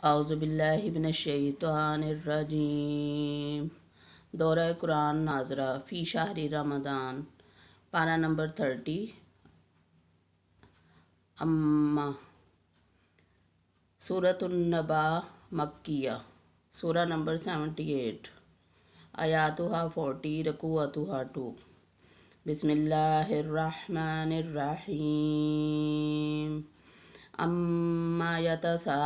اعوذ باللہ من الشیطان الرجیم۔ دورہ قرآن ناظرہ فی شہر رمضان، پارہ نمبر 30۔ اما سورۃ النبا مکیہ، سورہ نمبر 78، آیاتہا 40، رکوعاتہا 2۔ بسم اللہ الرحمن الرحیم۔ اما یتساءلون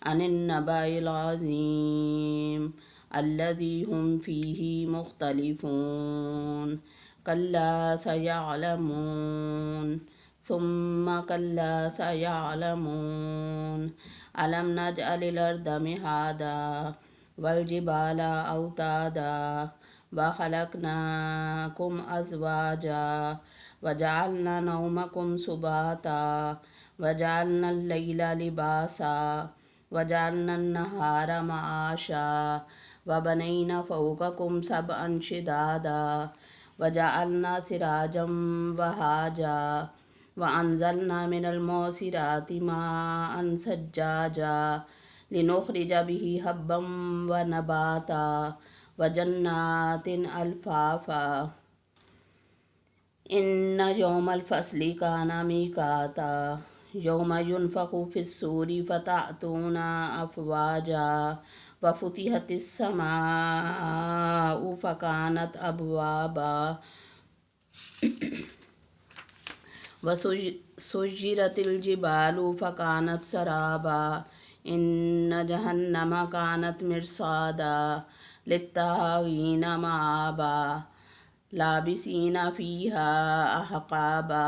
عن النبأ العظیم الذی هم فیہ مختلفون کلا سیعلمون ثم کلا سیعلمون الم نجعل الارض مہادا والجبال اوتادا وخلقناکم ازواجا وجعلنا نومکم سباتا وجعلنا اللیل لباسا وجعلنا النہار معاشا وبنینا فوقکم سبعا شدادا وجعلنا سراجا وہاجا وانزلنا من المعصرات ماء ثجاجا لنخرج به حبا ونباتا وجنات الفافا ان یوم الفصل کان میقاتا یوم ینفخ فی الصور فتأتون افواجا وفتحت السماء فکانت ابوابا وسجرت الجبال فکانت سرابا ان جہنم کانت مرصادا للطاغین مآبا لابسین فیہا احقابا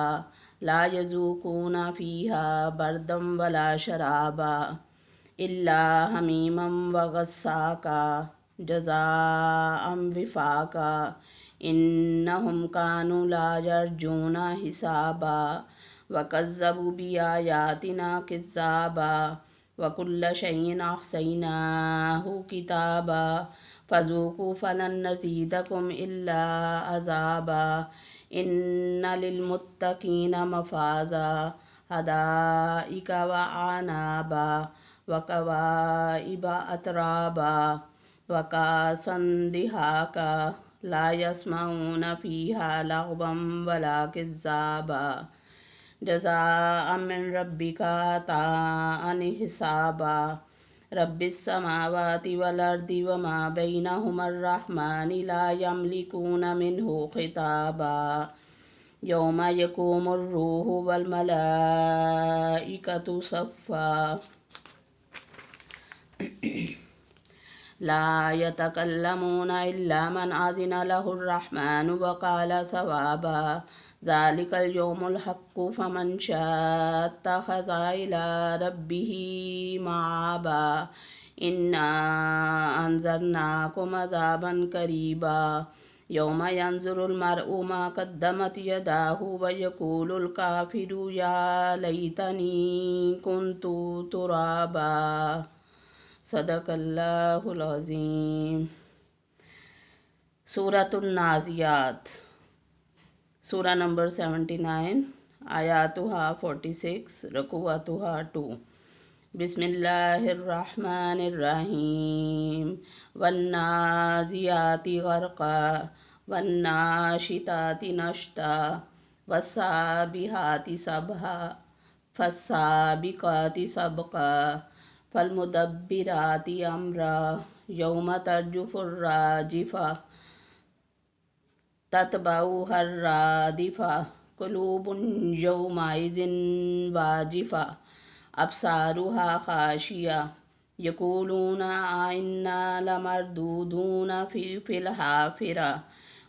لا یذوقون فیہا بردا ولا شرابا الا حمیما وغساقا جزاء وفاقا انہم کانوا لا یرجون حسابا وکذبوا بآیاتنا کذابا وکل شیء احصیناہ کتابا فذوقوا فلن نزیدکم الا عذابا ان للمتقین مفازا حدائق واعنابا وکواعب اترابا وکاسا دہاقا لا یسمعون فیہا لغوا ولا کذابا جزاء من ربک عطاء حسابا رب السماوات والارض وما بینہما الرحمن لا یملکون منہ خطابا یوم یقوم الروح والملائکۃ صفا لا یتکلمون الا من اذن لہ الرحمن وقال صوابا ذلک الیوم الحق فمن شاء اتخذ الی ربہ مآبا انا انذرناکم عذابا قریبا یوم ینظر المرء ما قدمت یداہ ویقول الکافر یا لیتنی کنت ترابا۔ صدق اللہ العظیم۔ سورۃ النازعات، سورہ نمبر 79، آیاتہا 46، رکوعاتہا 2۔ بسم اللہ الرحمن الرحیم۔ والنازعات غرقا والناشطات نشطا والسابحات سبحا فالسابقات سبقا فالمدبرات امرا یوم ترجف الراجفہ تتبعها الرادفہ قلوب یومئذ واجفہ ابصارها خاشعہ یقولون ائنا لمردودون فی الحافرہ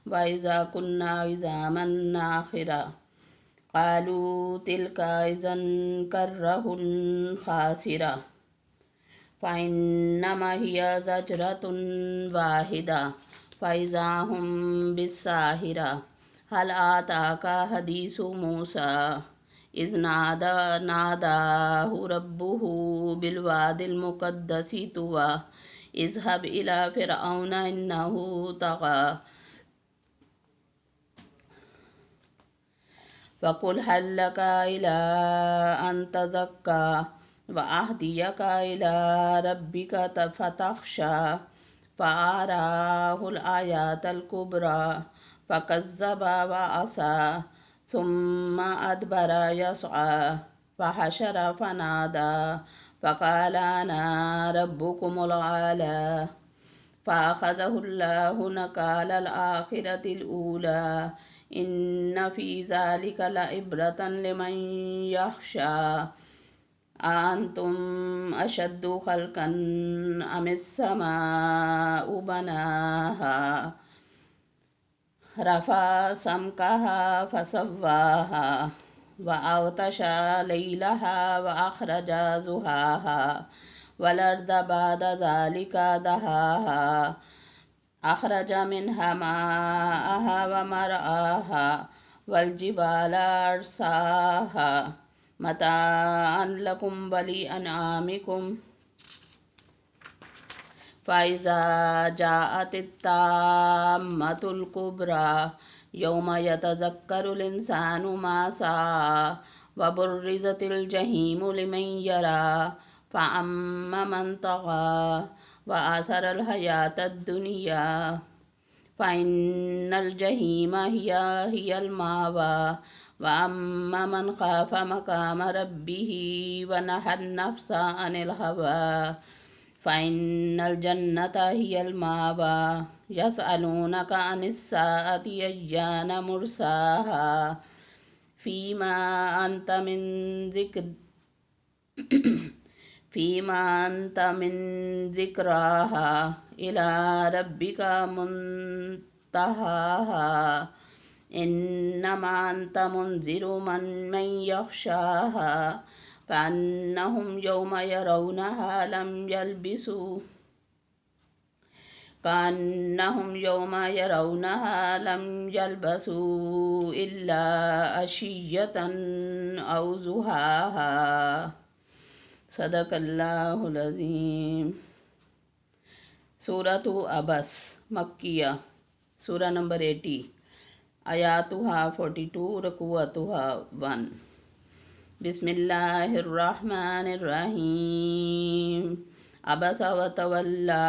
وإذا كنا عظاما نخرہ قالوا تلك إذا كرة خاسرة فإنما هي زجرة واحدة فإذا هم بالساهرة هل أتاك حديث موسى إذ ناداه ربه بالواد المقدس طوى اذهب إلى فرعون إنه طغى فقل هل لك إلى أن تزكى وأهديك إلى ربك فتخشى فأراه الآيات الكبرى فكذب وعصى ثم أدبر يسعى فحشر فنادى فقال أنا ربكم الأعلى فأخذه الله نكال الآخرة الأولى إن في ذلك لعبرة لمن يخشى أأنتم أشد خلقا أم السماء بناها رفع سمكها فسواها وأغطش ليلها وأخرج زهاها والأرض بعد ذلك دهاها أخرج منها ماءها ومرعاها والجبال أرساها متاعا لكم ولأنعامكم فإذا جاءت التامة الكبرى يوم يتذكر الإنسان ما سعى وبرزت الجحيم لمن يرى فأما من طغى وآثر الحياة الدنيا فإن الجحيم هي المأوى وأما من خاف مقام ربه ونهى النفس عن الهوى فإن الجنة هي المأوى يسألونك عن الساعة أيان مرساها فيما أنت من ذكراها إلى ربك منتهاها إنما أنت منذر من يخشاها كأنهم يوم يرونها لم يلبسوا إلا عشية أو ضحاها صدق الله العظيم. سورة عبس مکیہ سورہ نمبر 80 آیاتها 42 رکوعاتها 1 بسم اللہ الرحمن الرحیم عبس وتولى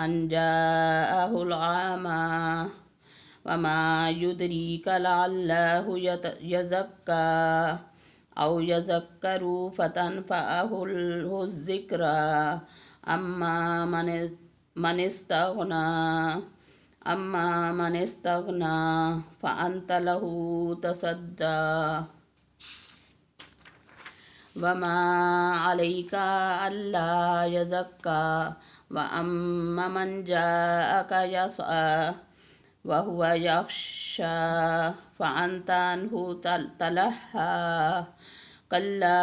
أن جاءه الأعمى وما يدريك لعله يزكى أو يذكر فتنفعه الذكرى أما من استغنى فأنت له تصدى وما عليك ألا يزكى وأما من جاءك يسعى وهو يخشى فأنت عنه تلهى كلا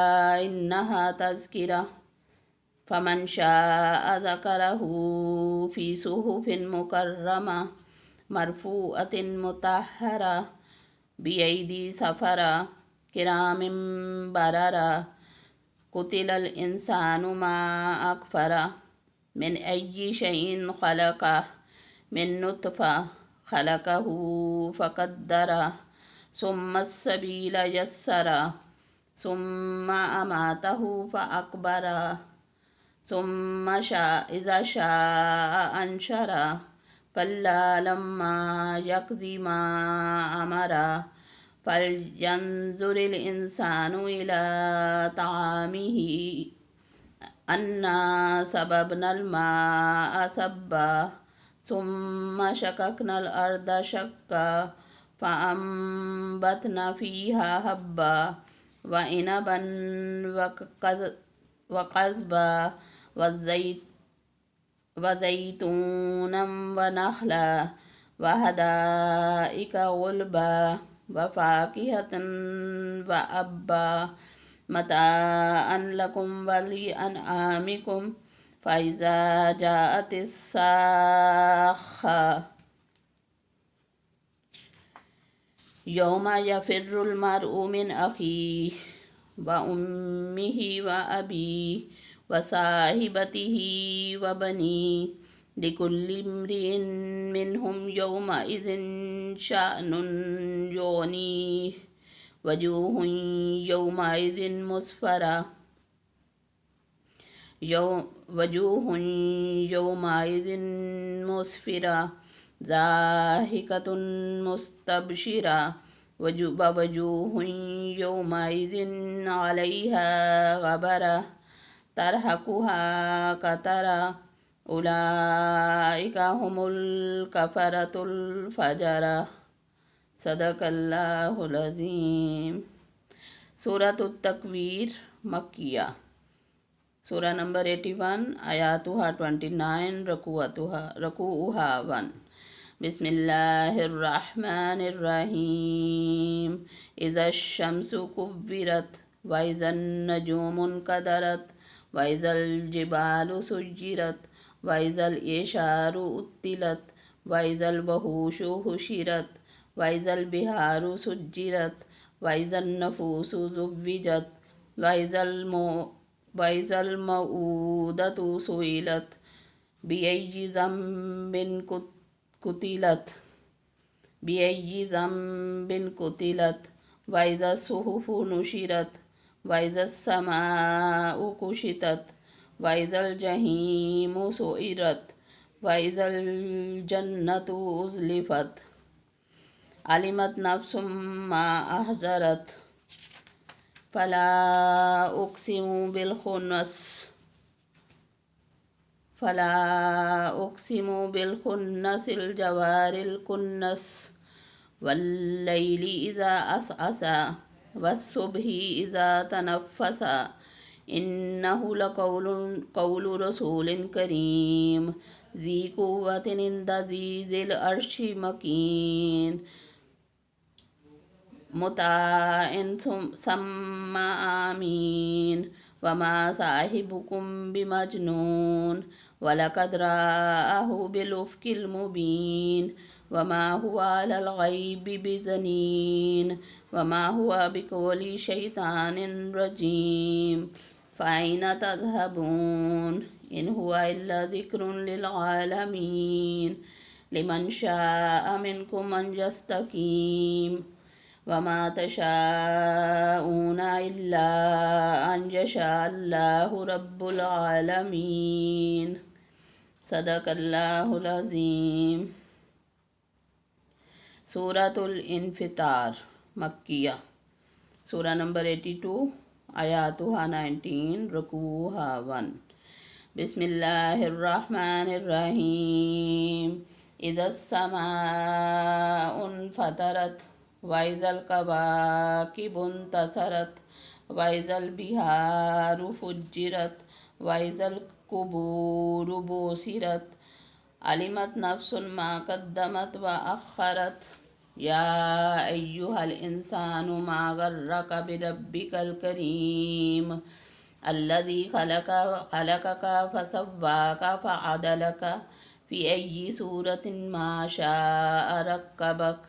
إنها تذكرة فمن شاء ذكره في صحف مكرمة مرفوعة مطهرة بأيدي سفرة كرام بررة قتل الإنسان ما أكفره من أي شيء خلقه من نطفة خلقه فقدره ثم السبيل يسره ثم أماته فأقبره ثم إذا شاء أنشره كلا لما يقض ما أمره فلينظر الإنسان إلى طعامه أنا صببنا الماء صبا ثم شققنا الأرض شقا فأنبتنا فيها حبا وعنبا وقضبا وزيتونا ونخلا وحدائق غلبا وفاكهة وأبا متاعا لكم ولأنعامكم فإذا جاءت الصاخة يوم يفر المرء من أخيه وأمه وأبيه وصاحبته وبنيه لكل امرئ منهم يومئذ شأن يغنيه وجوه يومئذ مسفرة وجوه يومئذ مسفرة ضاحكة مستبشرة ووجوه يومئذ عليها غبرة ترهقها قترة أولئك هم الكفرة الفجرة صدق اللہ العظیم۔ سورۃ التکویر مکیہ، سورہ نمبر 81، آیاتها 29، رکوعها 1۔ بسم اللہ الرحمن الرحیم۔ اذا الشمس کورت واذا النجوم انکدرت واذا الجبال سجرت واذا العشار عطلت واذا الوحوش حشرت واذا البحار سجرت واذا النفوس زوجت واذا الموءودة سئلت بأي ذنب قتلت واذا الصحف نشرت واذا السماء كشطت واذا الجحيم سعرت واذا الجنة أزلفت علمت نفس ما أحضرت فلا أقسم بالخنس الجوار الكنس والليل إذا عسعس والصبح إذا تنفس إنه لقول رسول كريم ذي قوة عند ذي العرش مكين مطاع ثم آمين وما صاحبكم بمجنون ولقد رآه بالأفق المبين وما هو على الغيب بضنين وما هو بقول شيطان رجيم فأين تذهبون إن هو إلا ذكر للعالمين لمن شاء منكم أن يستقيم وما تشاءون إلا أن يشاء الله رب العالمين صدق اللہ العظیم۔ سورۃ الانفطار مکیہ، سورہ نمبر 82، آیاتها 19، رکوعها 1۔ بسم اللہ الرحمن الرحیم۔ اذا السماء انفطرت وَإِذَا الْكَوَاكِبُ انتثرت وَإِذَا الْبِحَارُ فُجِّرَتْ وَإِذَا الْقُبُورُ بُعْثِرَتْ علمت نفس ما قدمت وأخرت يا أيها الإنسان ما غرك بربك الكريم الذي خلقك فسواك فعدلك في أي صورة ما شاء ركبك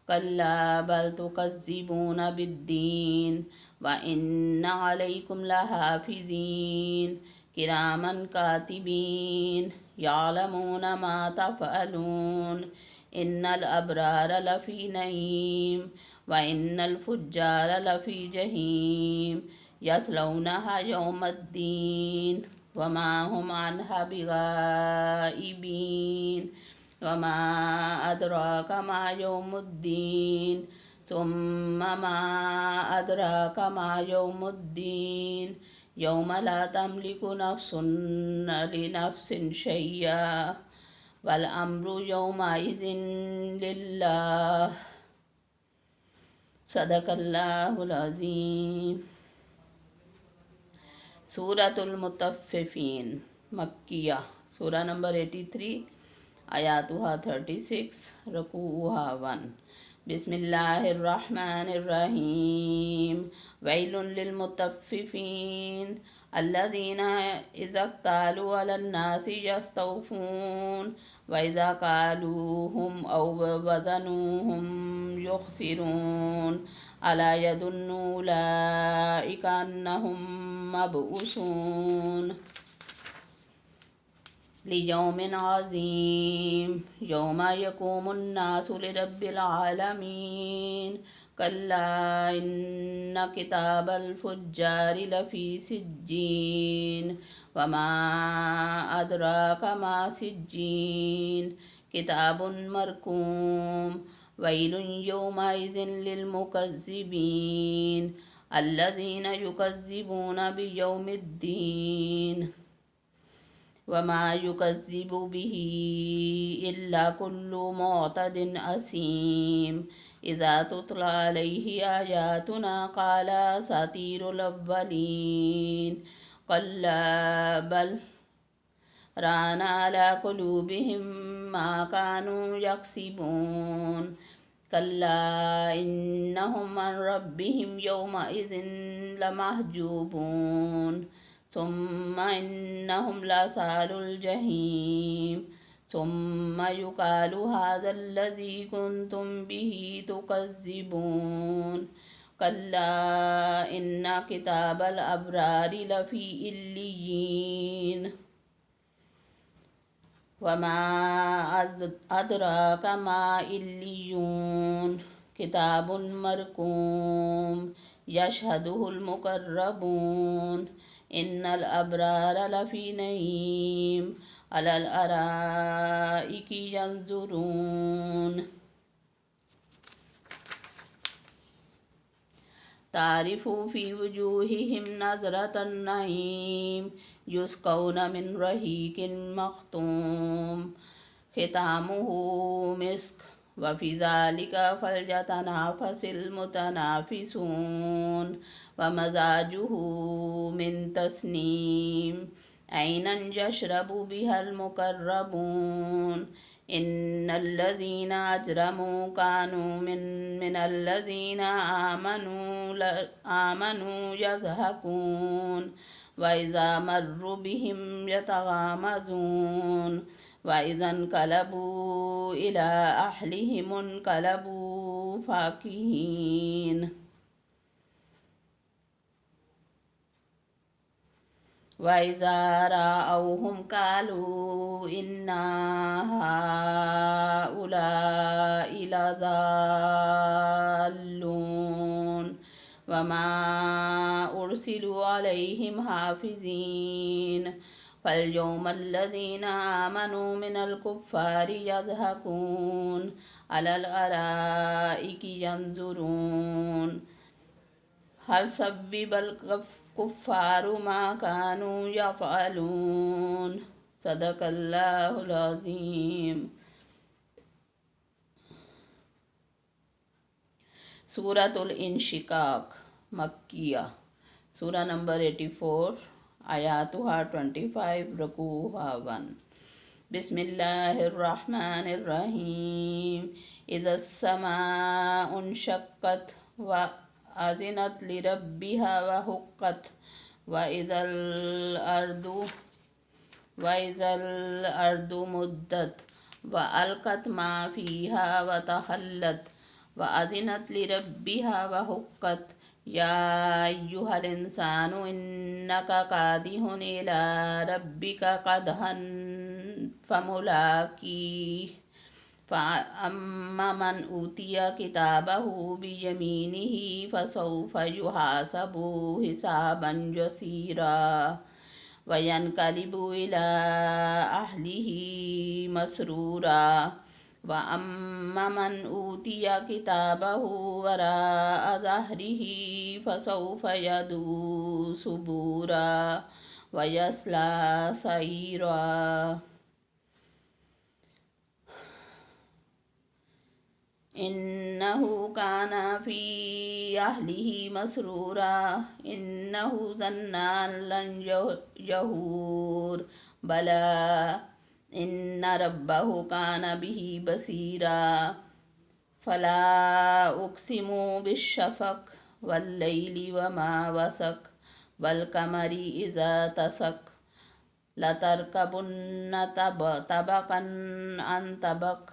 كلا بل تكذبون بالدين وإن عليكم لحافظين كراما كاتبين يعلمون ما تفعلون إن الأبرار لفي نعيم وإن الفجار لفي جحيم يصلونها يوم الدين وما هم عنها بغائبين وما أدراك ما يوم الدين ثم ما أدراك ما يوم الدين يوم لا تملك نفس لنفس شيئا والأمر يومئذ لله صدق اللہ العظیم۔ سورۃ المطففین مکیہ، سورہ نمبر 83، آیاتها 36، رکوعها 1۔ بسم اللہ الرحمن الرحیم۔ ویل للمطففین الذین اذا اکتالوا علی الناس یستوفون واذا کالوہم او وزنوہم یخسرون الا یظن اولئک انہم مبعوثون لیوم عظیم یوم یقوم الناس لرب العالمین كلا إن كتاب الفجار لفي سجين وما أدراك ما سجين كتاب مرقوم ويل يومئذ للمكذبين الذين يكذبون بيوم الدين وما يكذب به إلا كل معتد أثيم إذا تتلى عليه آياتنا قال أساطير الأولين كلا بل ران على قلوبهم ما كانوا يكسبون كلا إنهم عن ربهم يومئذ لمحجوبون ثم إنهم لأصحاب الجحيم ثم يقال هذا الذي كنتم به تكذبون كلا إن كتاب الأبرار لفي إليين وما أدراك ما إليون كتاب مرقوم يشهده المقربون إن الأبرار لفي نعيم على الأرائك ينظرون تعرف في وجوههم نظرة النعيم يسقون من رحيق مختوم ختامه مسك وفي ذلك فليتنافس المتنافسون ومزاجه من تسنيم عينا يشرب بها المقربون إن الذين أجرموا كانوا من الذين آمنوا يضحكون وإذا مروا بهم يتغامزون وإذا انقلبوا إلى أهلهم انقلبوا فكهين وإذا رأوهم قالوا إن هؤلاء لضالون وما أرسلوا عليهم حافظين فاليوم الذين آمنوا من الكفار يضحكون على الأرائك ينظرون هل ثوب الكفار ما كانوا يفعلون صدق الله العظيم. سورة الانشقاق مکیہ سورہ نمبر 84 آیاتها 25 رکوعها 1 بسم اللہ الرحمن الرحیم اذا السماء انشقت وأذنت لربها وحقت وإذا الأرض مدت وألقت ما فيها وتخلت وأذنت لربها وحقت يا أيها الإنسان إنك كادح إلى ربك كدحا فملاقيه فأما من أوتي كتابه بيمينه فسوف يحاسب حسابا يسيرا وينقلب إلى أهله مسرورا وأما من أوتي كتابه وراء ظهره فسوف يدعو ثبورا ويصلى سعيرا إنه كان في أهله مسرورا إنه ظن أن لن يحور بلى إن ربه كان به بصيرا فلا أقسم بالشفق والليل وما وسق والقمر إذا اتسق لتركبن طبقا عن طبق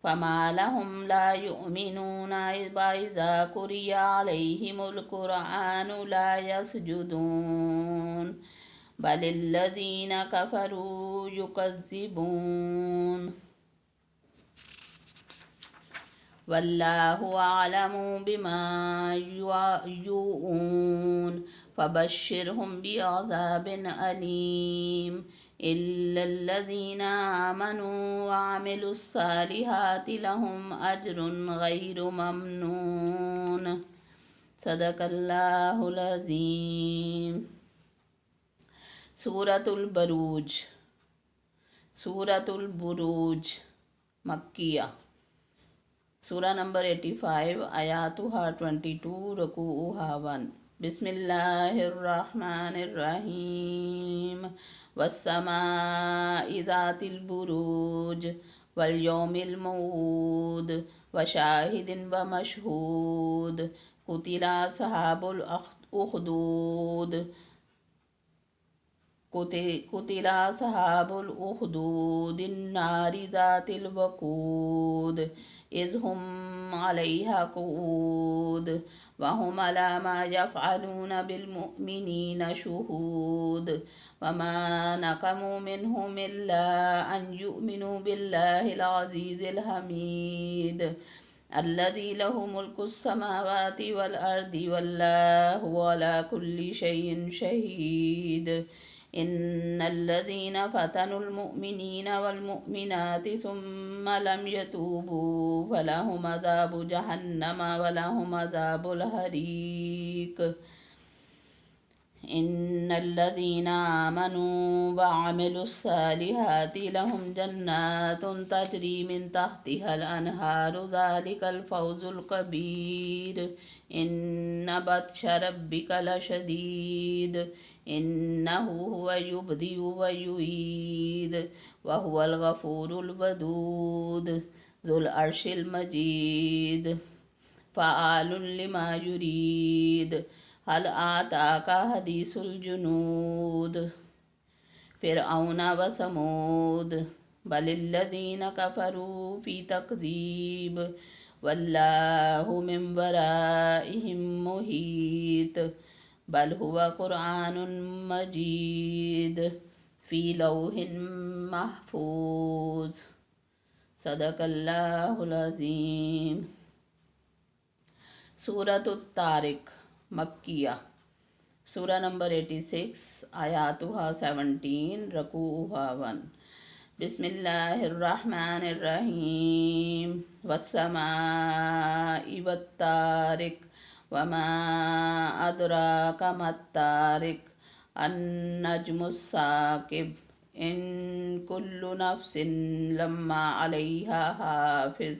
فما لهم لا يؤمنون وإذا قرئ عليهم القرآن لا يسجدون بل الذين كفروا يكذبون واللہ اعلم بما یوعون فبشرهم بعذاب علیم إلا الذين آمنوا وعملوا الصالحات لهم أجر غير ممنون صدق اللہ العظیم۔ سورۃ البروج، سورۃ البروج مکیہ، سورہ نمبر 85، آیاتها 22، رکوعها 1۔ بسم اللہ الرحمن الرحیم۔ والسماء ذات البروج والیوم الموعود وشاہد ومشہود قتل اصحاب الاخدود قتل اصحاب الاخدود النار ذات الوقود اذ هم علیہا قعود وهم علی ما یفعلون بالمؤمنین شہود وما نقموا منهم الا ان یؤمنوا باللہ العزیز الحمید الذی له ملک السماوات والارض واللہ علی کل شیء شہید ان الذین فتنوا المؤمنین والمؤمنات ثم لم يتوبوا فلهم عذاب جہنم ولهم عذاب الحریق ان الذین آمنوا وعملوا الصالحات لهم جنات تجری من تحتها الانہار ذلک الفوز الکبیر ان بطش ربک لشدید انہ هو یبدئ ویعید وهو الغفور الودود ذو العرش المجید فعال لما یرید هل آتاک حدیث الجنود فرعون وثمود بل الذین کفروا فی تکذیب واللہ من ورائہم محیط بل هو قرآن مجید فی لوح محفوظ صدق اللہ العظیم۔ سورۃ الطارق مکیہ، سورہ نمبر 86، آیاتها 17، رکوعها 1۔ بسم اللہ الرحمن الرحیم۔ والسماء والطارق وما ادراک ما الطارق النجم الثاقب ان کل نفس لما علیہا حافظ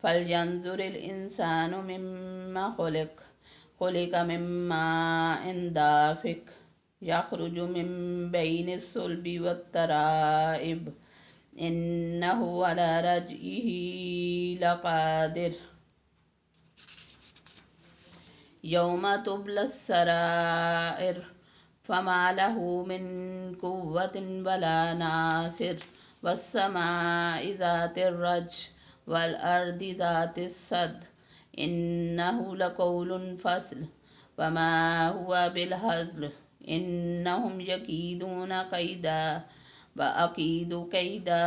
فلینظر الانسان مما خلق خلق من ماء دافق یخرج من بین الصلب والترائب انہ علی رجعہ لقادر یوم تبلی السرائر فما لہ من قوۃ ولا ناصر والسماء ذات الرجع والارض ذات الصدع انہ لقول فصل وما هو بالہزل انہم یکیدون کیدا واکید کیدا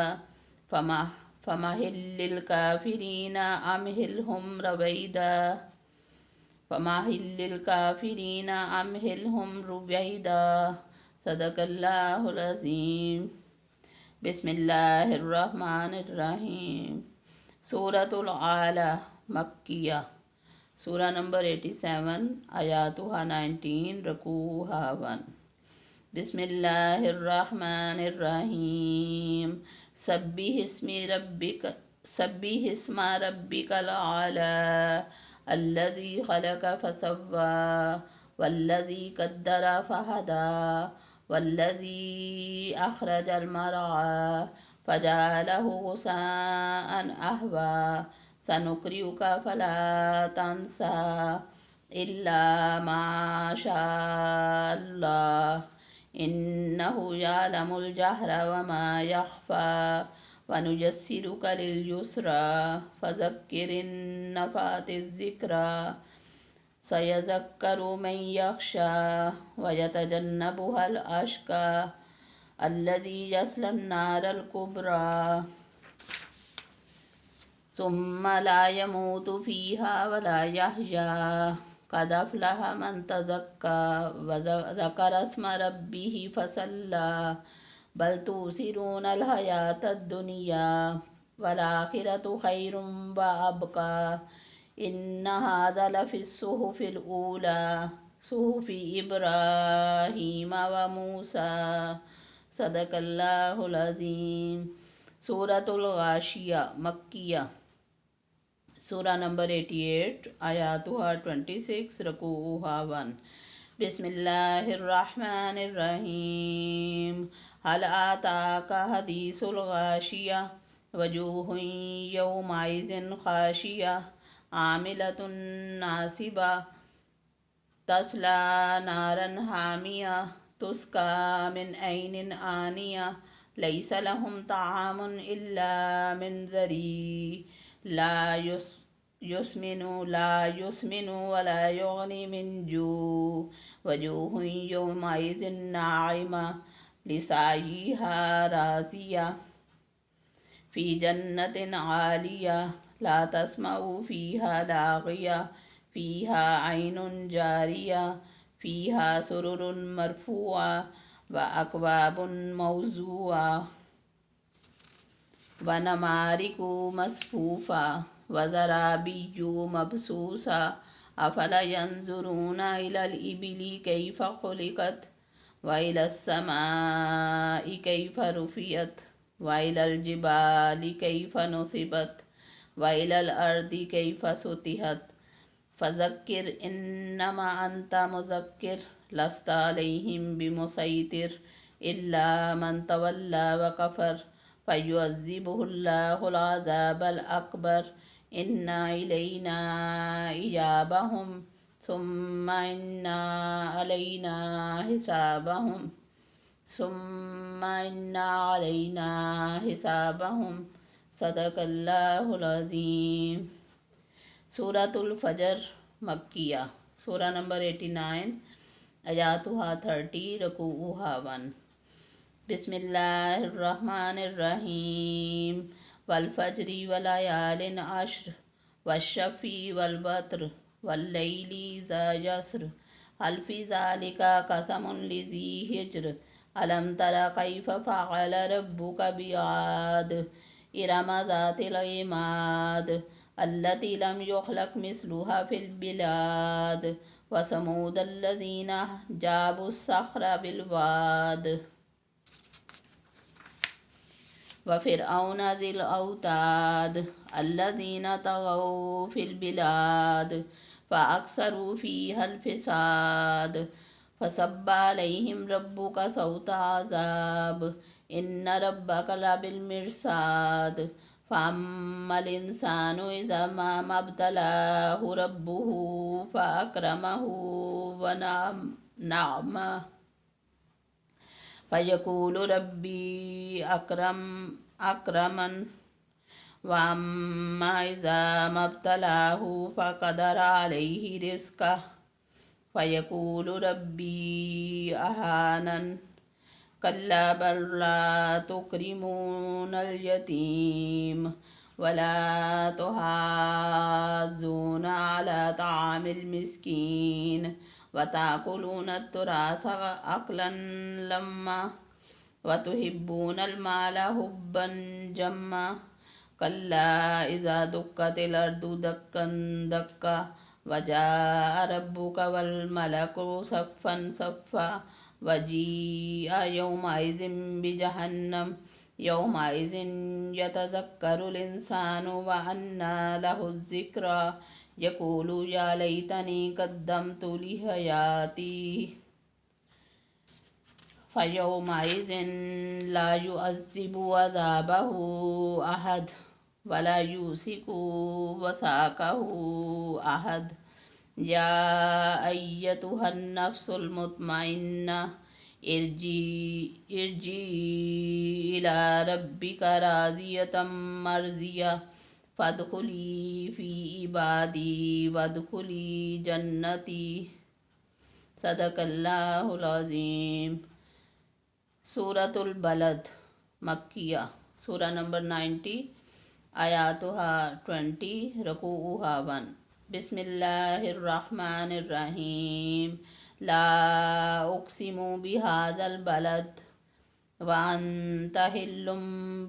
فمہل للکافرین امہلہم رویدا صدق اللہ العظیم۔ بسم اللہ الرحمن الرحیم۔ سورۃ العلیٰ مکیہ، سورہ نمبر 87، آیاتها 19، رکوعها 1۔ بسم اللہ الرحمن الرحیم۔ سبح اسم ربک الاعلیٰ الذی خلق فسوی والذی قدر فہدی والذی اخرج المرعی فجعلہ غثاء احوی سنقرئک فلا تنسی الا ما شاء اللہ انہ یعلم الجہر وما یخفی ونیسرک للیسری فذکر ان نفعت الذکری سیذکر من یخشی ویتجنبها الاشقی الذی یصلی النار الکبری ثم لا يموت فيها ولا يحيا قد أفلح من تزكى وذكر اسم ربه فصلى بل تؤثرون الحياة الدنيا والآخرة خير وأبقى إن هذا لفي الصحف الأولى صحف إبراهيم وموسى صدق الله العظيم. سورة الغاشیہ مکیہ. سورہ نمبر 88 آیاتها 26 رکوعها 1. بسم اللہ الرحمن الرحیم. هل آتاك حدیث الغاشیہ وجوہ یومئذ خاشیہ عاملة ناصبہ تصلی نارا حامیہ تسقى من عین آنیہ لیس لهم طعام الا من ضریع لا يسمن ولا يغني من جوع وجوہ یومئذ ناعمہ لسعیها راضیہ فی جنت عالیہ لا تسمع فیہا لاغیہ فیہا عین جاریہ فیہا سرر مرفوعہ وأكواب موضوعة ونمارق مصفوفة وزرابي مبثوثة أفلا ينظرون إلى الإبل كيف خلقت وإلى السماء كيف رفعت وإلى الجبال كيف نصبت وإلى الأرض كيف سطحت فذكر إنما أنت مذكر لست عليهم بمسيطر إلا من تولى وكفر فيعذبه الله العذاب الأكبر إن إلينا إيابهم ثم إن علينا حسابهم صدق اللہ العظیم. سورة الفجر مکیہ. سورہ نمبر 89 آیاتها 30 رکوعها 1. بسم اللہ الرحمن الرحیم. والفجر وليال عشر والشفع والوتر واللیل اذا یسر هل فی ذلک قسم لذی حجر الم تر کیف فعل ربک بعاد ارم ذات العماد التي لم يخلق مثلها في البلاد وثمود الذين جابوا الصخر بالواد وفرعون ذي الأوتاد الذين طغوا في البلاد فأكثروا فيها الفساد فصب عليهم ربك صوت عذاب إن ربك لبالمرصاد فأما الإنسان إذا ما ابتلاه ربه فأكرمه ونعمه فيقول ربي أكرمن وأما إذا ما ابتلاه فقدر عليه رزقه فيقول ربي أهانن كلا بل لا تكرمون اليتيم ولا تحاضون على طعام المسكين وتأكلون التراث أكلا لما وتحبون المال حبا جما كلا إذا دكت الأرض دكا دكا وجاء ربك والملك صفا صفا وجيء يومئذ بجهنم يومئذ يتذكر الإنسان وأنى له الذكرى يقول يا ليتني قدمت لحياتي فيومئذ لا يعذب عذابه أحد ولا يوثق وثاقه أحد يا أيتها النفس المطمئنة ارجعي إلى ربك راضية مرضية فادخلی فی عبادی وادخلی جنتی. صدق اللہ العظیم. سورة البلد مکیہ. سورہ نمبر 90 آیاتها 20 رکوعها 1 بسم اللہ الرحمن الرحیم لا اقسم بهذا البلد وانت حل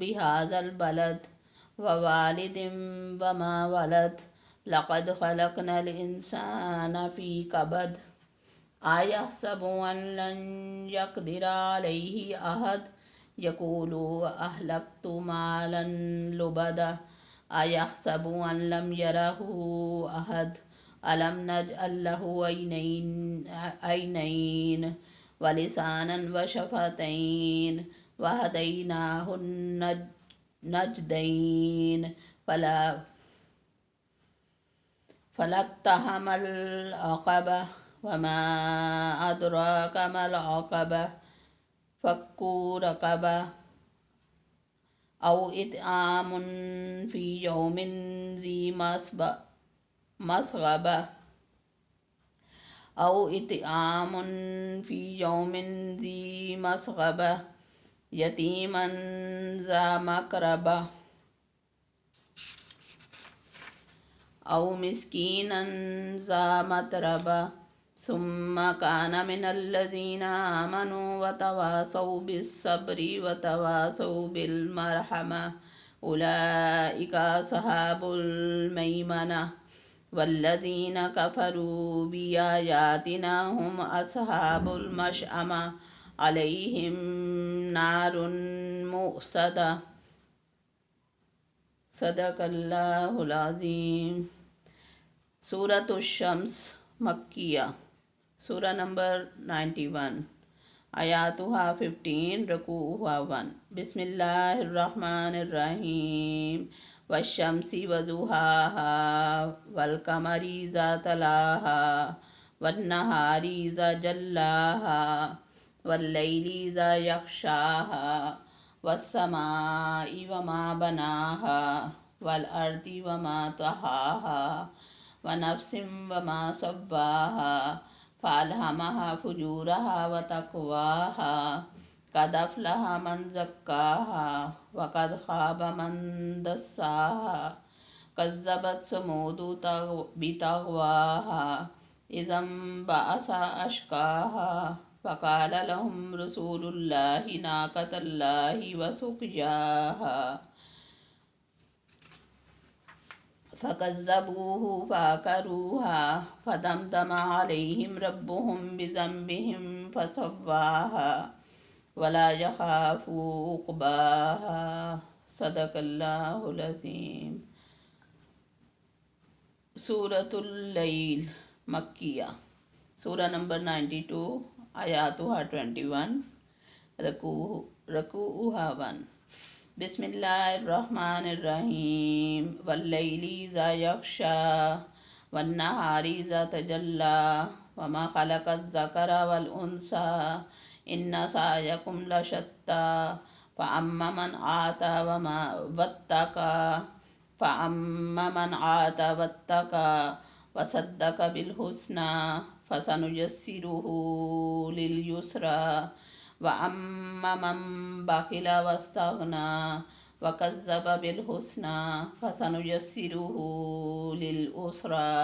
بهذا البلد ووالد وما ولد لقد خلقنا الانسان في كبد أيحسب أن لن يقدر عليه أحد يقول أهلكت مالا لبدا أيحسب أن لم يره أحد ألم نجعل له عينين ولسانا وشفتين وهديناه النجدين فلا اقتحم العقبة وما أدراك ما العقبة فك رقبة أو إطعام في يوم ذي مسغبة أو إطعام في يوم ذي مسغبة يتيما ذا مقربة أو مسكينا ذا متربة ثم كان من الذين آمنوا وتواصوا بالصبر وتواصوا بالمرحمة أولئك أصحاب الميمنة والذين كفروا بآياتنا هم أصحاب المشأمة عليهم نار مؤصدة صدق اللہ العظیم. سورۃ الشمس مکیہ. سورہ نمبر 91 آیاتها 15 رکوعها 1 بسم اللہ الرحمن الرحیم والشمس وضحاها والقمر اذا تلاها والنہار اذا جلاها واللیل اذا یغشاها والسماء وما بناها والأرض وما طحاها ونفس وما سواها فألهمها فجورها وتقواها قد أفلح من زكاها وقد خاب من دساها كذبت ثمود بطغواها إذ انبعث أشقاها فقال لهم رسول الله ناقة الله وسقياها فكذبوه فعقروها فدمدم عليهم ربهم بذنبهم فسواها ولا يخاف عقباها صدق اللہ العظیم. سورۃ اللیل مکیہ. سورہ نمبر 92 آیاتها 21 رکوعها 1 بسم اللہ الرحمن الرحیم واللیل اذا یغشی والنہار اذا تجلی وما خلق الذکر والانثى ان سعیکم لشتی فاما من آتی واتقى وصدق بالحسنى فسنيسره لليسرى وأما من بخل واستغنى وكذب بالحسنى فسنيسره للعسرى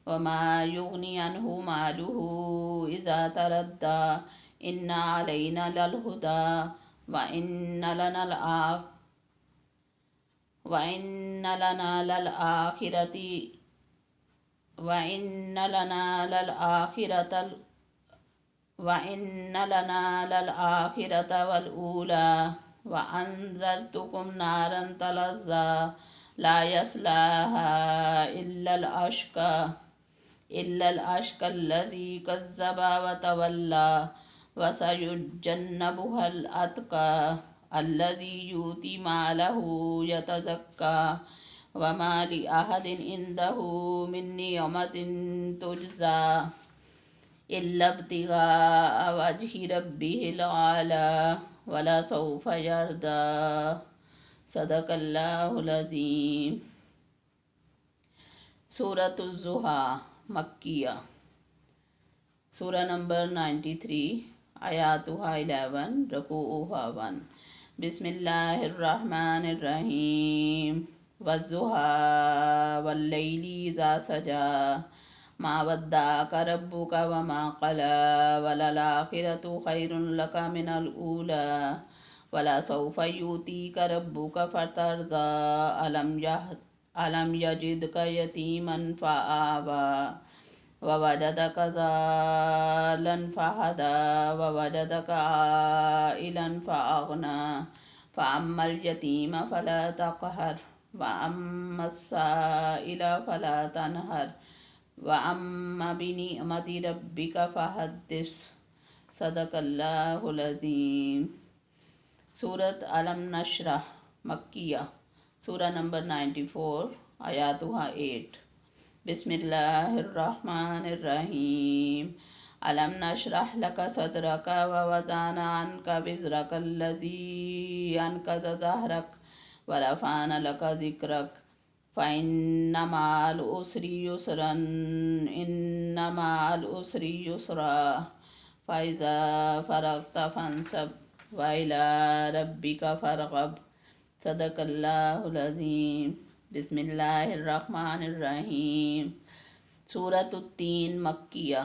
وما يغني عنه ماله إذا تردى إن علينا للهدى وإن لنا للآخرة والأولى وأنذرتكم نارا تلظى لا يصلاها إلا الأشقى الذي كذب وتولى وسيجنبها الأتقى الذي يؤتي ماله يتزكى وما لأحد عنده من نعمة تجزى إلا ابتغاء وجه ربه الأعلى ولسوف يرضى صدق اللہ العظیم. سورۃ الضحیٰ مکیہ. سورہ نمبر 93 آیاتها 11 رکوعها 1 بسم اللہ الرحمن الرحیم والضحى والليل إذا سجى ما ودعك ربك وما قلى وللآخرة خير لك من الأولى ولسوف يؤتيك ربك فترضى ألم يجدك يتيما فآوى ووجدك ضالا فهدى ووجدك عائلا فأغنى فأما اليتيم فلا تقهر وأما السائل فلا تنهر وأما بنعمة ربك فحدث صدق اللہ العظیم. سورت علم نشرح مکیہ. سورہ نمبر 94 آیاتها 8. بسم اللہ الرحمن الرحیم. علم نشرح لك صدرك ووضعنا عنك وزرك الذي أنقض ظهرك ورفعنا لك ذكرك فإن مع العسر يسرا إن مع العسر يسرا فإذا فرغت فانصب وإلى ربك فارغب. صدق اللہ العظیم. بسم اللہ الرحمن الرحیم. سورۃ التین مکیہ.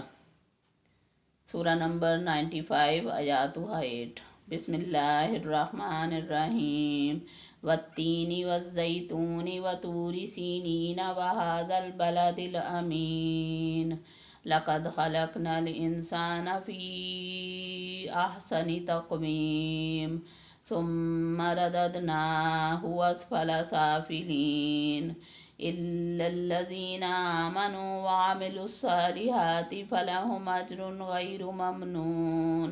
سورہ نمبر 95 آیاتها 8. بسم اللہ الرحمن الرحیم. والتین والزیتون وطور سینین وهذا البلد الامین لقد خلقنا الانسان فی احسن تقویم ثم رددناه اسفل سافلین إلا الذين آمنوا وعملوا الصالحات فلهم أجر غير ممنون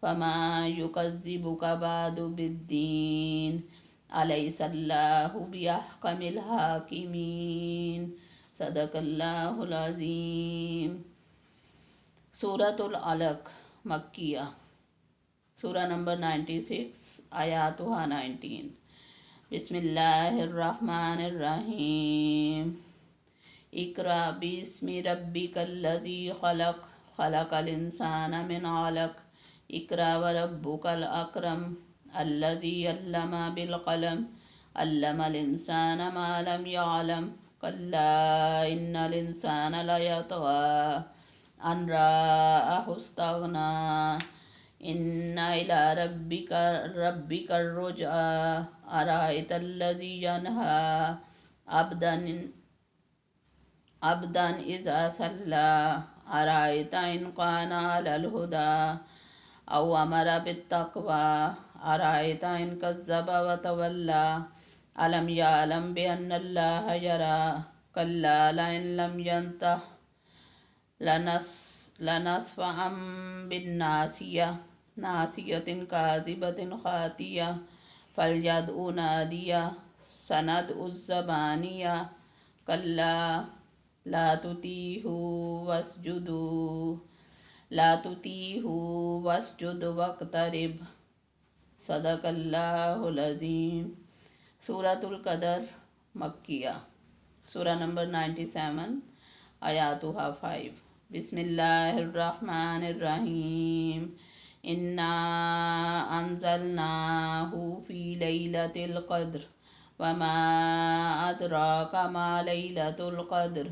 فما يكذبك بعد بالدين أليس الله بأحكم الحاكمين. صدق اللہ العظیم. سورۃ العلق مکیہ. سورہ نمبر 96 آیاتها 19. بسم اللہ الرحمن الرحیم. اقرأ باسم ربک الذی خلق خلق الانسان من علق اقرأ وربک الاکرم الذی علم بالقلم علم الانسان ما لم يعلم كلا إن الإنسان ليطغى أن رآه استغنى إن إلى ربك الرجعى أرأيت الذي ينهى عبدا إذا صلى أرأيت إن كان على الهدى أو أمر بالتقوى أرأيت إن كذب وتولى ألم يعلم بأن الله يرى كلا لئن لم ينته لنصفعا بالناصية ناصية كاذبة خاطية فليدع ناديه سندع الزبانية كلا لا تطيعه واسجد واقترب. صدق اللہ العظیم. سورۃ القدر مکیہ. سورہ نمبر 97 آیاتها 5. بسم اللہ الرحمن الرحیم. انا انزلناہ فی لیلۃ القدر وما ادراک ما لیلۃ القدر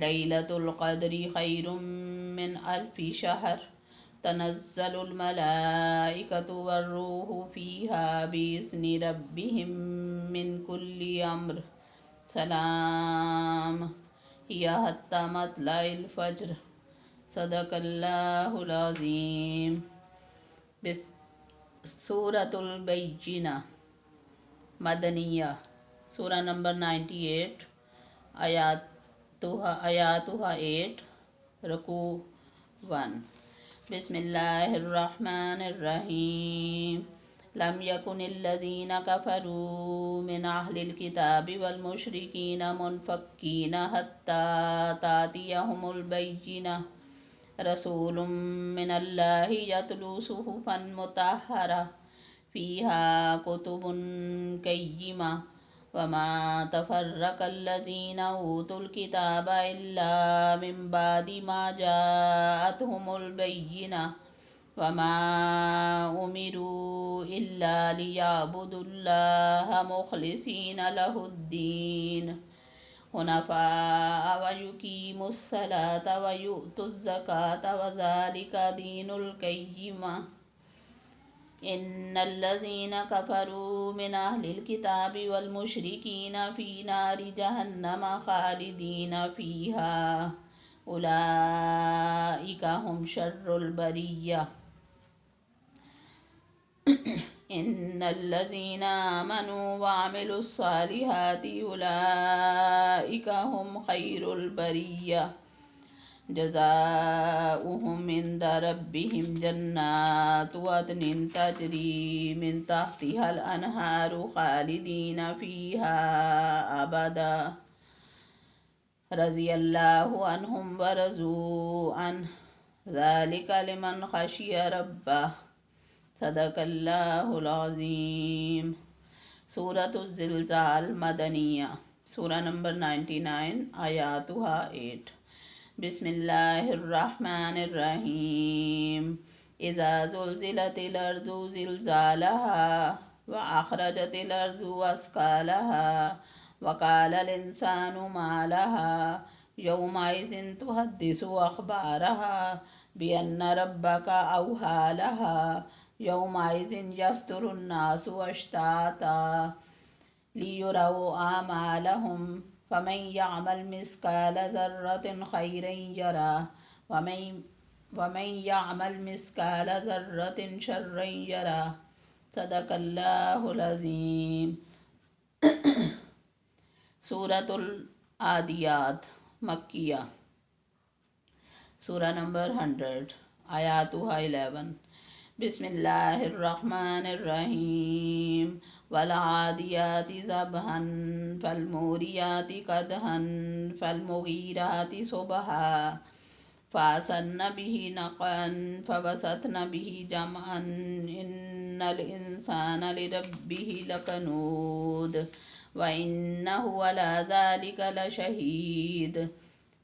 لیلۃ القدر خیر من الف شہر تنزل الملائکۃ والروح فیہا بإذن ربہم من کل امر سلام ہی حتی مطلع الفجر. صدق اللہ العظیم. سورۃ البینہ مدنیہ. سورہ نمبر 98 آیاتها 8 رکوع 1. بسم اللہ الرحمن الرحیم. لم يكن الذين كفروا من أهل الكتاب والمشركين منفكين حتى تأتيهم البينة رسول من الله يتلو صحفا مطهرة فيها كتب قيمة وما تفرق الذين أوتوا الكتاب إلا من بعد ما جاءتهم البينة وما أمروا إلا ليعبدوا الله مخلصين له الدين حنفاء ويقيموا الصلاة ويؤتوا الزكاة وذلك دين القيمة إن الذين كفروا من أهل الكتاب والمشركين في نار جهنم خالدين فيها أولئك هم شر البرية إن الذين آمنوا وعملوا الصالحات أولئك هم خير البرية جزاؤهم عند ربهم جنات عدن تجري من تحتها الأنهار خالدين فيها أبدا رضي الله عنهم ورضوا عنه ذلك لمن خشي ربه صدق اللہ العظیم. سورة الزلزال مدنیہ. سورہ نمبر 99 آیاتها 8. بسم اللہ الرحمن الرحیم. اذا زلزلت الارض زلزالها واخرجت الارض اثقالها وقال الانسان ما لها يومئذ تحدث اخبارها بان ربك اوحى لها يومئذ يصدر الناس اشتاتا ليروا أعمالهم فمن يعمل مثقال ذرة خيرا يره ومن يعمل مثقال ذرة شرا يره صدق اللہ العظیم. سورۃ العادیات مکیہ. سورہ نمبر 100 آیاتها 11. بسم اللہ الرحمن الرحیم. والعادیات ضبحا فالموریات قدحا فالمغیرات صبحا فأثرن به نقعا فوسطن به جمعا إن الإنسان لربه لكنود وإنه على ذلك لشهيد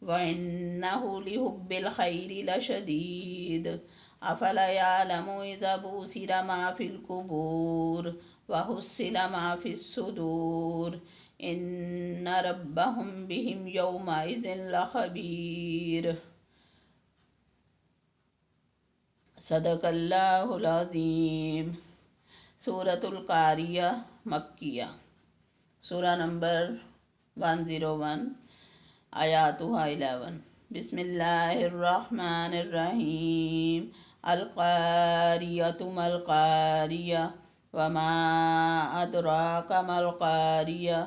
وإنه لحب الخير لشديد أفلا يعلم إذا بوسر ما في القبور وحصل ما في الصدور إن ربهم بهم يومئذ لخبير. صدق اللہ العظیم. سورۃ القاریہ مکیہ. سورہ نمبر 101 آیاتها 11. بسم اللہ الرحمن الرحیم. القاریۃ ما القاریہ وما ادراک ما القاریہ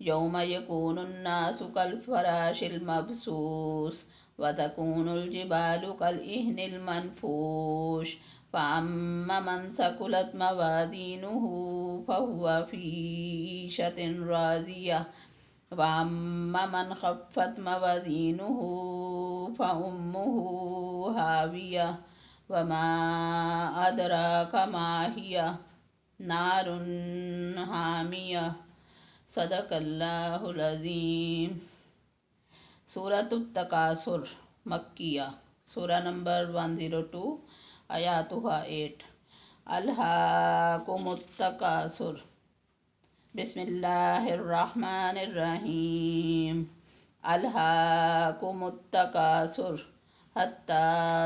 یوم یکون الناس کالفراش المبثوث وتكون الجبال كالعهن المنفوش فأما من ثقلت موازينه فهو في عيشة راضية وأما من خفت موازينه فأمه هاوية وما أدراك ما هي نار حامیہ. صدق اللہ العظیم. سورۃ التکاثر مکیہ. سورہ نمبر 102 آیاتها 8. الہاکم التکاثر. بسم اللہ الرحمن الرحیم. الہاکم التکاثر حتی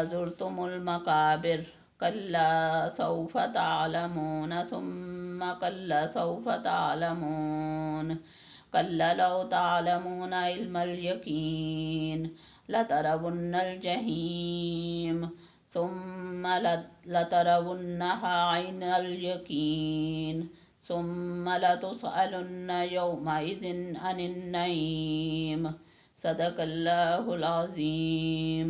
زرتم المقابر کلا سوف تعلمون ثم کلا سوف تعلمون کلا لو تعلمون علم الیقین لترون الجحیم ثم لترونها عین الیقین ثم لتسألن یومئذ عن النعیم. صدق اللہ العظیم.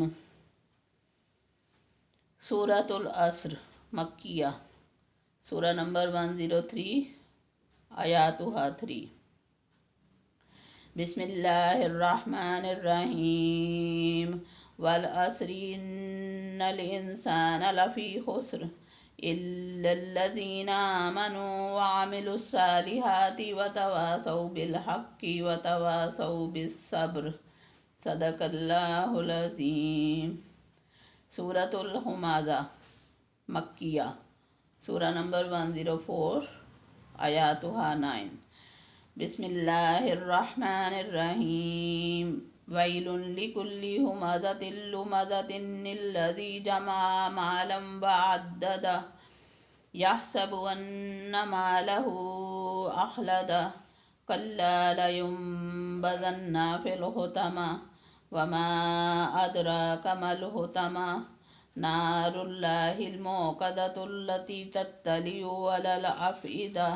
سورۃ العصر مکیہ. سورہ نمبر 103 آیاتها 3. بسم اللہ الرحمن الرحیم. والعصر ان الانسان لفی خسر الا الذین آمنوا وعملوا الصالحات وتواصوا بالحق وتواصوا بالصبر. صدق اللہ العظیم. سورۃ الہمزہ مکیہ. سورہ نمبر 104 آیاتها 9. بسم اللہ الرحمن الرحیم. ویل لکل ہمزۃ لمزۃ الذی جمع مالا وعددہ یحسب ان مالہ اخلدہ کلا لینبذن فی الحطمہ وما ادراک ما الحطمہ نار اللہ الموقدۃ التی تطلع علی الافئدہ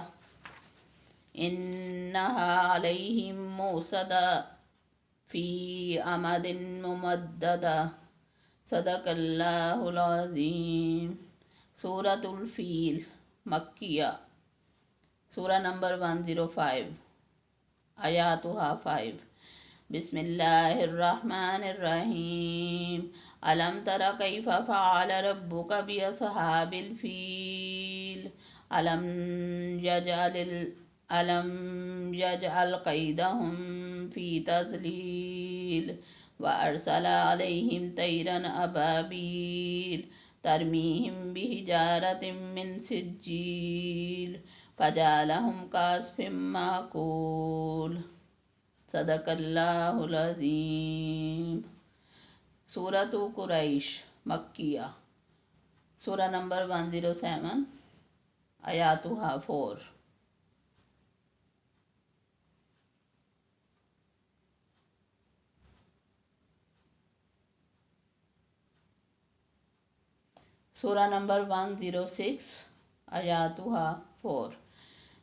انہا علیہم موصدہ فی امد ممددہ. صدق اللہ العظیم. سورۃ الفیل مکیہ. سورہ نمبر 105 آیاتها 5. بسم اللہ الرحمن الرحیم. الم تر کیف فعل ربک باصحاب الفیل الم یجعل کیدہم فی تضلیل وارسل علیہم طیرا ابابیل ترمیہم بحجارۃ من سجیل فجعلہم کعصف مأکول. صدق اللہ العظیم. سورۃ قریش مکیہ. سورہ نمبر 107 آیاتها 4. سورہ نمبر 106 آیاتها 4.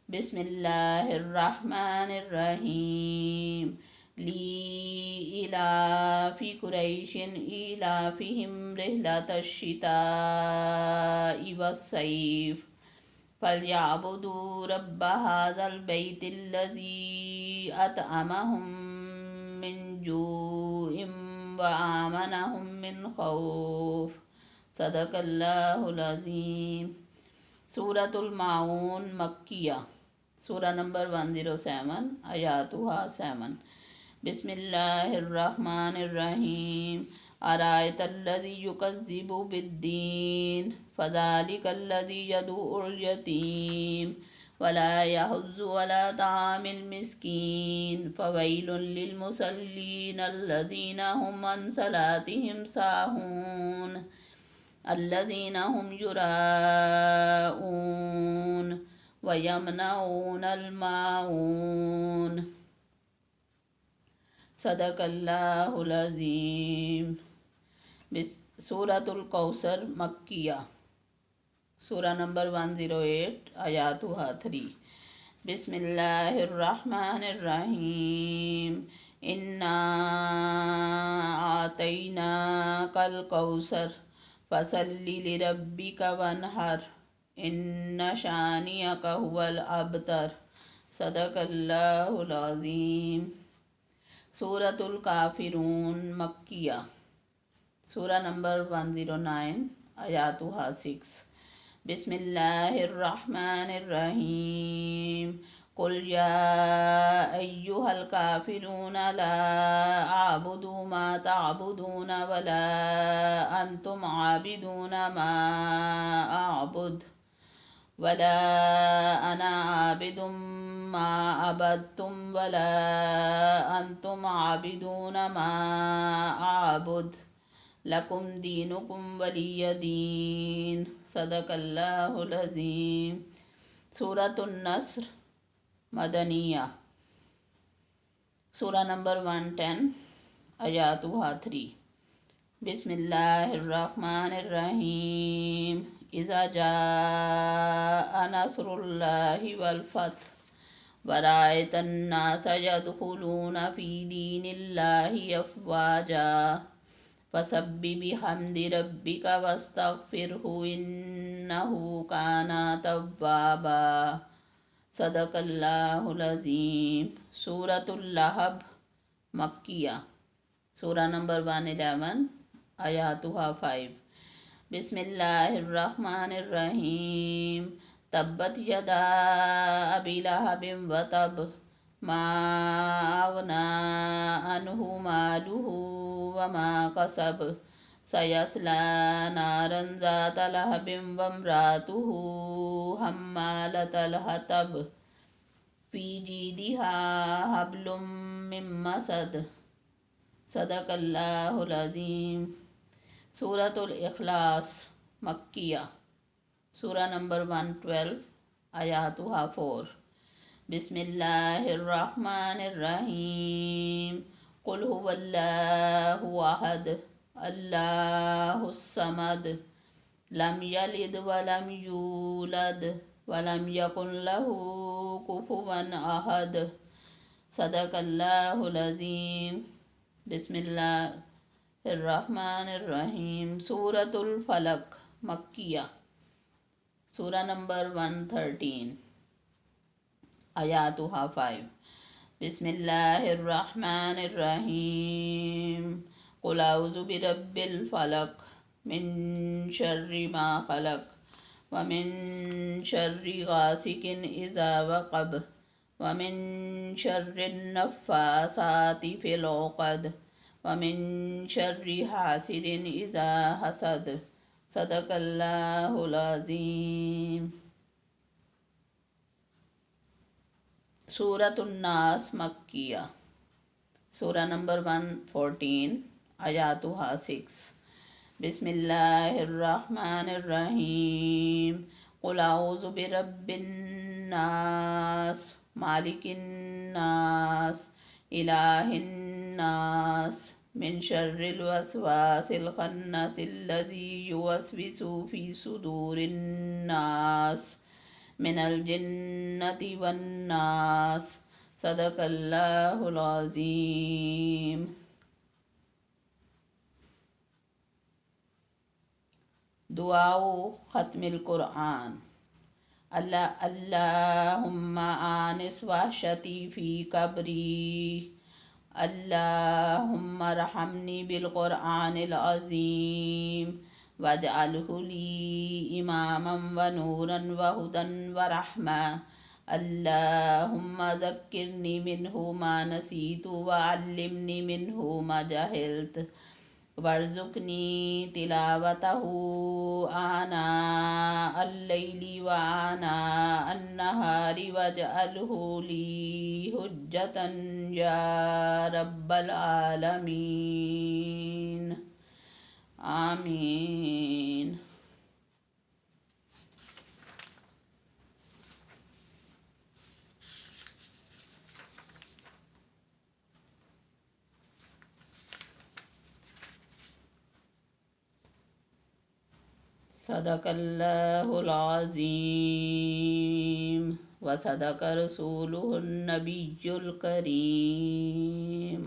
بسم اللہ الرحمن الرحیم. لإیلاف قریش ایلافہم رحلۃ الشتاء والصیف فلیعبدوا رب ھذا البیت الذی اطعمہم من جوع وآمنہم من خوف. صدق اللہ العظیم. سورۃ الماعون مکیہ. سورہ نمبر 107 آیاتها 7. بسم اللہ الرحمن الرحیم. ارأیت الذی یکذب بالدین فذلک الذی یدعو الیتیم ولا یحض علی طعام المسکین فویل للمصلین الذین هم عن صلاتهم ساہون الذین هم یراءون ویمنعون الماعون. صدق اللہ العظیم. سورۃ الکوثر مکیہ. سورہ نمبر 108 آیاتها 3. بسم اللہ الرحمن الرحیم. انا اعطیناک الکوثر فصل لربک وانحر ان شانئک هو الابتر. صدق اللہ العظیم. سورۃ الکافرون مکیہ. سورہ نمبر 109 آیاتها 6. بسم اللہ الرحمن الرحیم. قل یا ایہا الکافرون لا اعبد ما تعبدون ولا انتم عابدون ما اعبد ولا انا عابد ما عبدتم ولا انتم عابدون ما اعبد لکم دینکم ولی دین. صدق اللہ العظیم. سورۃ النصر مدنیہ. سورہ نمبر 110 آیاتها 3. بسم اللہ الرحمن الرحیم. اذا جاء نصر اللہ والفتح ورأیت الناس يدخلون فی دین اللہ افواجا فسبح بحمد ربک واستغفرہ انہ کان توابا. صدق اللہ العظیم. سورۃ اللہب مکیہ. سورہ نمبر 111 آیاتها 5. بسم اللہ الرحمن الرحیم. تبت یدا ابی لہب وتب ما اغنی عنہ مالہ وما کسب سيصلى نارا ذات لهب وامرأته حمالة الحطب في جيدها حبل من مسد صدق اللہ العظیم۔ سورة الاخلاص مکیہ، سورہ نمبر 112، آیاتها 4۔ بسم اللہ الرحمن الرحیم۔ قل هو اللہ احد اللہ الصمد لم یلد ولم یولد ولم یکن له کفوا احد صدق اللہ العظیم۔ بسم اللہ الرحمن الرحیم۔ سورة الفلق مکیہ، سورہ نمبر 113، آیاتها 5۔ بسم اللہ الرحمن الرحیم۔ قل اعوذ برب الفلق من شر ما خلق ومن شر غاسق اذا وقب ومن شر النفاثات في العقد ومن شر حاسد اذا حسد صدق اللہ العظیم۔ سورة الناس مکیہ، سورہ نمبر 114، آیاتها 6۔ بسم اللہ الرحمن الرحیم۔ قل اعوذ برب الناس مالک الناس الہ الناس من شر الوسواس الخناس الذی یوسوس فی صدور الناس من الجنۃ والناس صدق اللہ العظیم۔ دعاء ختم القرآن۔ اللہم آنس وحشتی فی قبری، اللہم ارحمنی بالقرآن العظیم واجعلہ لی اماما ونورا وہدی ورحمہ، اللہم ذکرنی منہ ما نسیت وعلمنی منہ ما جہلت وارزقنی تلاوتہ آناء اللیل وآناء النہار واجعلہ لی حجۃ یا رب العالمین، آمین۔ صدق اللہ العظیم وصدق رسولہ النبی الکریم۔